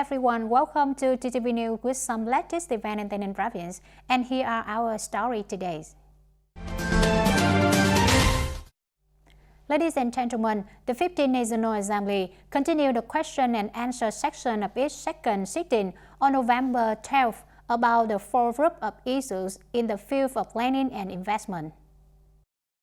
everyone, welcome to TTV News with some latest event in Ninh province, and here are our story today. Ladies and gentlemen, the 15th National Assembly continued the question and answer section of its second sitting on November 12th about the four groups of issues in the field of planning and investment.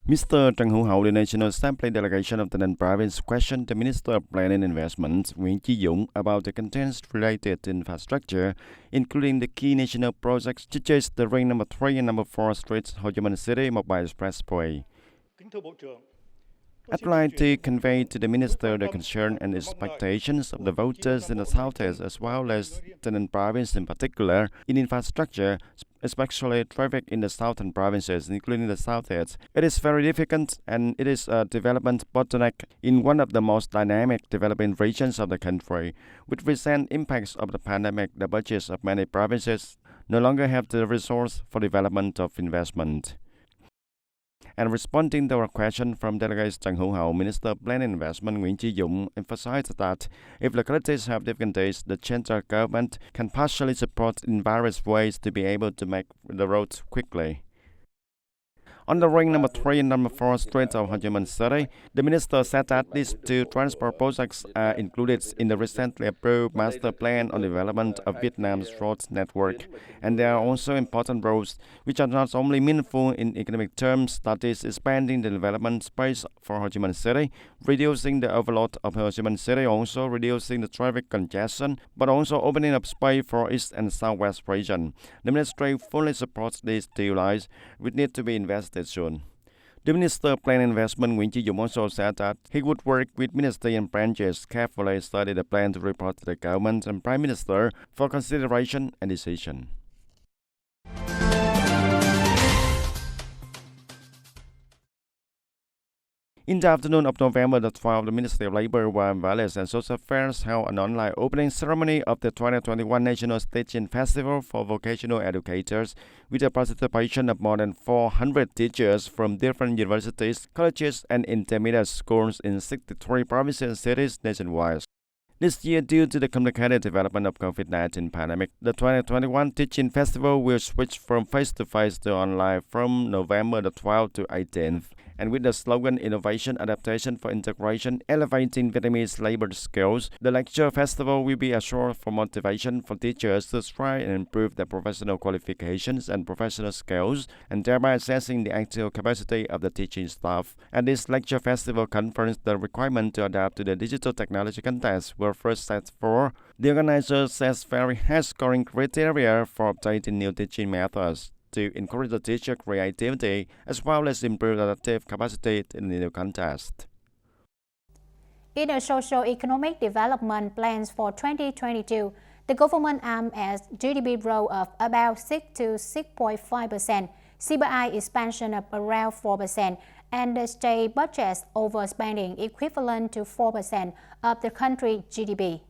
Mr. Trần Hữu Hậu, the National Assembly delegation of the Ninh province, questioned the Minister of Planning and Investment, Nguyễn Chí Dũng, about the contents related to infrastructure, including the key national projects such as the ring number 3 and number 4 streets, Ho Chi Minh City, Mobile Expressway. I'd like to convey to the Minister the concern and expectations of the voters in the Southeast as well as the Ninh province in particular in infrastructure, especially traffic in the southern provinces, including the Southeast. It is very difficult and it is a development bottleneck in one of the most dynamic developing regions of the country. With recent impacts of the pandemic, the budgets of many provinces no longer have the resource for development of investment. And responding to a question from Delegate Trần Hữu Hậu, Minister of Planning and Investment Nguyễn Chí Dũng emphasized that if localities have difficulties, the central government can partially support in various ways to be able to make the roads quickly. On the ring number 3 and number 4 streets of Ho Chi Minh City, the minister said that these two transport projects are included in the recently approved master plan on development of Vietnam's road network, and they are also important roads which are not only meaningful in economic terms, that is, expanding the development space for Ho Chi Minh City, reducing the overload of Ho Chi Minh City, also reducing the traffic congestion, but also opening up space for East and Southwest region. The ministry fully supports these two lines, which need to be invested soon. The Minister of Planning and Investment Nguyễn Chí Dũng also said that he would work with ministry and branches carefully study the plan to report to the government and Prime Minister for consideration and decision. In the afternoon of November the 12th, the Ministry of Labour, Work and Social Affairs held an online opening ceremony of the 2021 National Teaching Festival for Vocational Educators with the participation of more than 400 teachers from different universities, colleges and intermediate schools in 63 provinces and cities nationwide. This year, due to the complicated development of COVID-19 pandemic, the 2021 Teaching Festival will switch from face-to-face to online from November the 12th to 18th. And with the slogan Innovation, Adaptation for Integration, Elevating Vietnamese Labor Skills, the lecture festival will be a source for motivation for teachers to try and improve their professional qualifications and professional skills, and thereby assessing the actual capacity of the teaching staff. And this lecture festival confirms the requirement to adapt to the digital technology context were first set for. The organizer sets very high scoring criteria for obtaining new teaching methods to encourage the teacher creativity as well as improve adaptive capacity in the new context. In the socio-economic development plans for 2022, the government aims at GDP growth of about 6 to 6.5%, CPI expansion of around 4%, and the state budget's overspending equivalent to 4% of the country's GDP.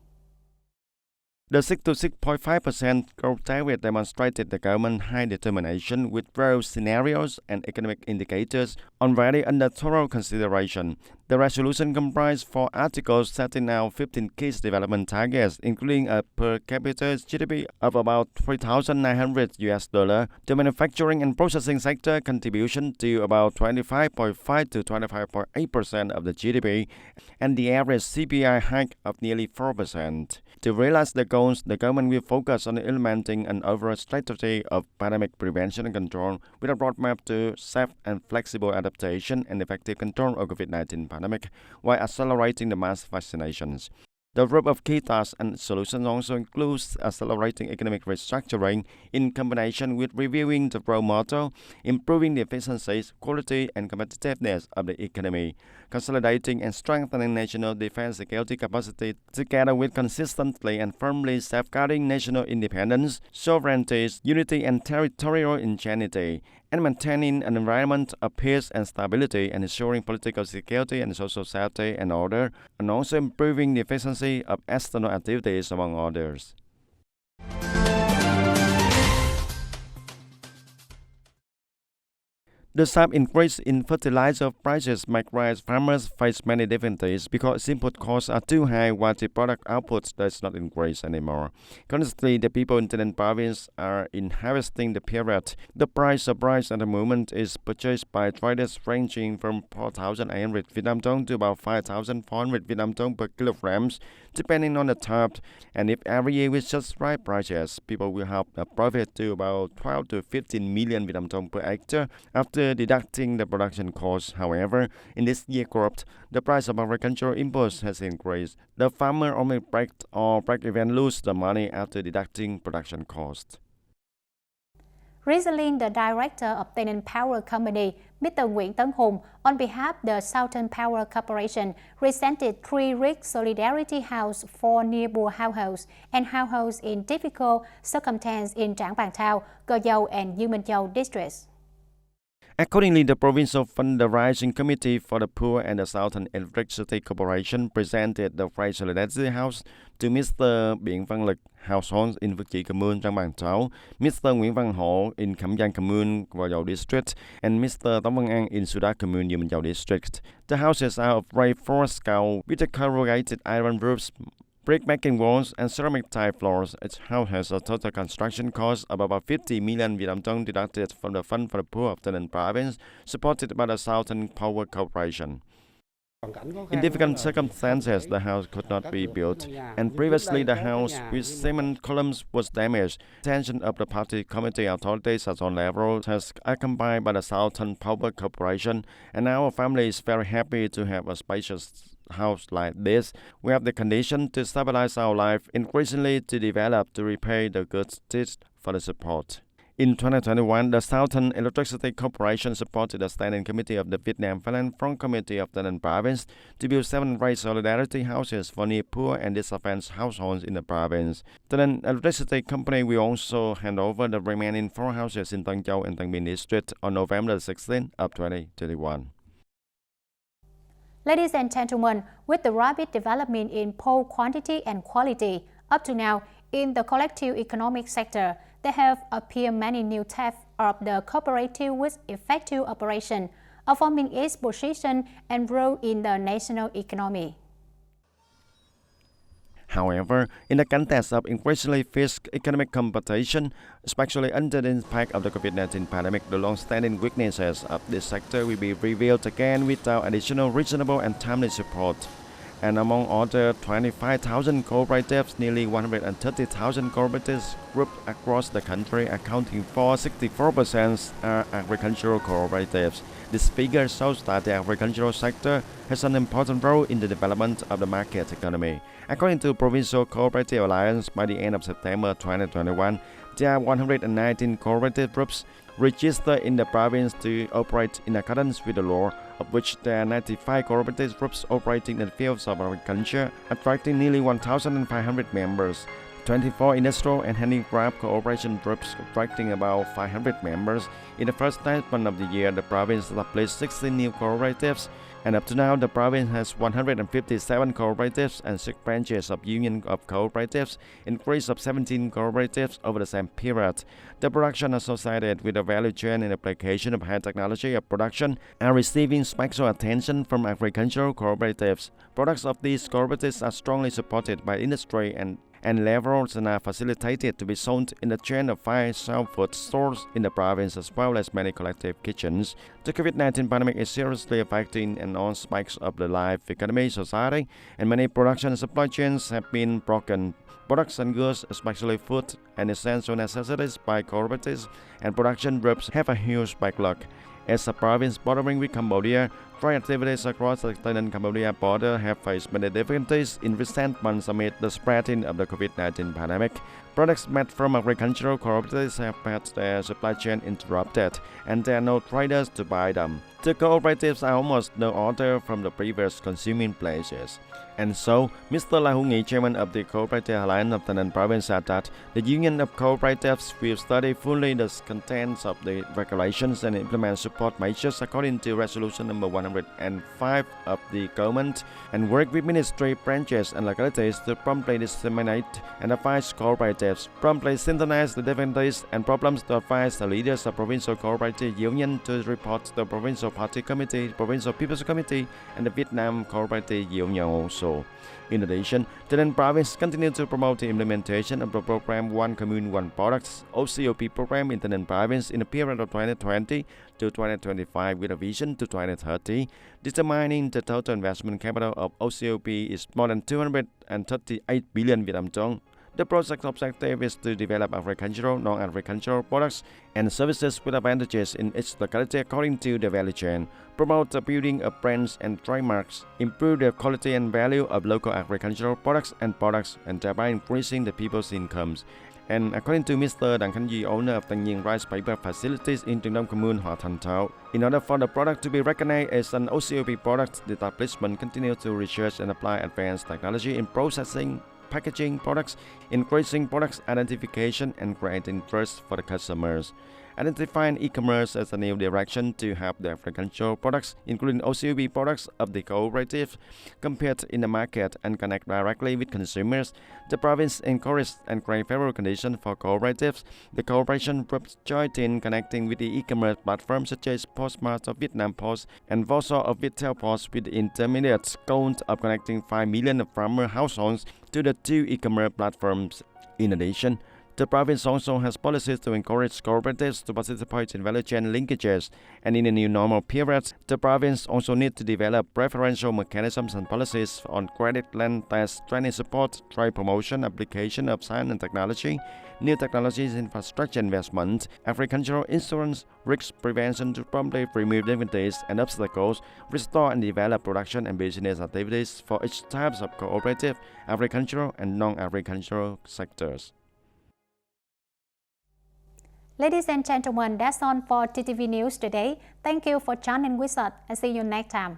The 6 to 6.5% growth target demonstrated the government's high determination with growth scenarios and economic indicators already under thorough consideration. The resolution comprised 4 articles setting out 15 key development targets, including a per capita GDP of about $3,900, the manufacturing and processing sector contribution to about 25.5 to 25.8% of the GDP, and the average CPI hike of nearly 4%. To realize the goals, the government will focus on implementing an overall strategy of pandemic prevention and control with a roadmap to safe and flexible adaptation and effective control of COVID-19 pandemic while accelerating the mass vaccinations. The group of key tasks and solutions also includes accelerating economic restructuring in combination with reviewing the growth model, improving the efficiency, quality, and competitiveness of the economy, consolidating and strengthening national defense security capacity together with consistently and firmly safeguarding national independence, sovereignty, unity, and territorial integrity, and maintaining an environment of peace and stability and ensuring political security and social safety and order, and also improving the efficiency of external activities, among others. The sharp increase in fertilizer prices might raise farmers face many difficulties because input costs are too high while the product output does not increase anymore. Currently, the people in Ninh province are in harvesting the period. The price of rice at the moment is purchased by traders ranging from 4,800 Vietnam dong to about 5,400 Vietnam dong per kilograms, depending on the type. And if every year with such rice prices, people will have a profit to about 12 to 15 million Vietnam dong per hectare after deducting the production costs. However, in this year crop, the price of agricultural inputs has increased. The farmer only break even lose the money after deducting production costs. Recently, the director of TayNin Power Company, Mr. Nguyễn Tấn Hùng, on behalf of the Southern Power Corporation, presented 3 RIC Solidarity House for nearby households and households in difficult circumstances in Trảng Bàng Thao, Go Dâu, and U Minh Châu districts. Accordingly, the Provincial Fundraising Committee for the Poor and the Southern Electricity Corporation presented the phrase Solidarity House to Mr. Biện Văn Lực, households in Vocational Commune Trảng Bàng Thao, Mr. Nguyễn Văn Hổ in Cẩm Giang Commune, Go Dâu District, and Mr. Tống Văn An in Sudat Commune, U Minh Châu District. The houses are of reinforced scout with corrugated iron roofs, brick-making walls, and ceramic-tile floors. Its house has a total construction cost of about 50 million Vietnam dong deducted from the Fund for the Poor of Ninh Province, supported by the Southern Power Corporation. In difficult circumstances, the house could not be built, and previously the house with cement columns was damaged. Attention of the party committee authorities at all levels has accompanied by the Southern Power Corporation, and our family is very happy to have a spacious house like this. We have the condition to stabilize our life, increasingly to develop, to repay the good deeds for the support. In 2021, the Southern Electricity Corporation supported the Standing Committee of the Vietnam Finland Front Committee of the Ninh Province to build 7 raised solidarity houses for near poor and disadvantaged households in the province. The Ninh Electricity Company will also hand over the remaining 4 houses in Tân Châu and Tân Bình District on November 16 of 2021. Ladies and gentlemen, with the rapid development in poll quantity and quality, up to now, in the collective economic sector, there have appeared many new types of the cooperative with effective operation, affirming its position and role in the national economy. However, in the context of increasingly fierce economic competition, especially under the impact of the COVID-19 pandemic, the long-standing weaknesses of this sector will be revealed again without additional reasonable and timely support. And among other 25,000 cooperatives, nearly 130,000 cooperatives grouped across the country, accounting for 64% are agricultural cooperatives. This figure shows that the agricultural sector has an important role in the development of the market economy. According to Provincial Cooperative Alliance, by the end of September 2021, there are 119 cooperative groups registered in the province to operate in accordance with the law, of which there are 95 cooperative groups operating in the fields of agriculture, attracting nearly 1,500 members. 24 industrial and handicraft cooperation groups attracting about 500 members. In the first 9 months of the year, the province established 16 new cooperatives, and up to now, the province has 157 cooperatives and 6 branches of Union of Cooperatives, increase of 17 cooperatives over the same period. The production associated with the value chain and application of high technology of production are receiving special attention from agricultural cooperatives. Products of these cooperatives are strongly supported by industry and levels and are facilitated to be sold in the chain of 5 self-food stores in the province as well as many collective kitchens. The COVID-19 pandemic is seriously affecting and all aspects of the life economy, society, and many production supply chains have been broken. Products and goods, especially food and essential necessities by cooperatives and production groups, have a huge backlog. As a province bordering with Cambodia, trade activities across the Thailand-Cambodia border have faced many difficulties in recent months amid the spreading of the COVID-19 pandemic. Products made from agricultural cooperatives have had their supply chain interrupted, and there are no traders to buy them. The cooperatives are almost no order from the previous consuming places. And so, Mr. La Hu Nghị, chairman of the Cooperative Alliance of the Ninh Province, said that the Union of Cooperatives will study fully the contents of the regulations and implement support measures according to Resolution number 105 of the government, and work with ministry branches and localities to promptly disseminate and advise cooperatives cooperatives, promptly synthesize the difficulties and problems to advise the leaders of provincial cooperative union to report to the provincial party committee, provincial people's committee, and the Vietnam cooperative union also. In addition, the Ninh province continued to promote the implementation of the program One Commune One Product (OCOP) program in the Ninh province in the period of 2020 to 2025 with a vision to 2030, determining the total investment capital of OCOP is more than 238 billion Vietnam dong. The project objective is to develop agricultural, non-agricultural products and services with advantages in each locality according to the value chain, promote the building of brands and trademarks, improve the quality and value of local agricultural products, and thereby increasing the people's incomes. And according to Mr. Đặng Khánh Duy, owner of TayNinh rice paper facilities in Trung Đông Commune, Hòa Thành Thao, in order for the product to be recognized as an OCOP product, the establishment continues to research and apply advanced technology in processing, packaging products, increasing products identification, and creating trust for the customers. Identifying e-commerce as a new direction to help the agricultural products, including OCOP products of the cooperative, compete in the market and connect directly with consumers. The province encouraged and create favorable conditions for cooperatives. The cooperation groups joined in connecting with the e-commerce platforms such as Postmart of Vietnam Post and Voso of Viettel Post with the intermediate goal of connecting 5 million farmer households to the two e-commerce platforms. In addition, the province also has policies to encourage cooperatives to participate in value chain linkages, and in a new normal period, the province also needs to develop preferential mechanisms and policies on credit, land test, training support, trade promotion, application of science and technology, new technologies, infrastructure investment, agricultural insurance, risk prevention to promptly remove difficulties and obstacles, restore and develop production and business activities for each types of cooperative, agricultural and non-agricultural sectors. Ladies and gentlemen, that's all for TTV News today. Thank you for joining with us and see you next time.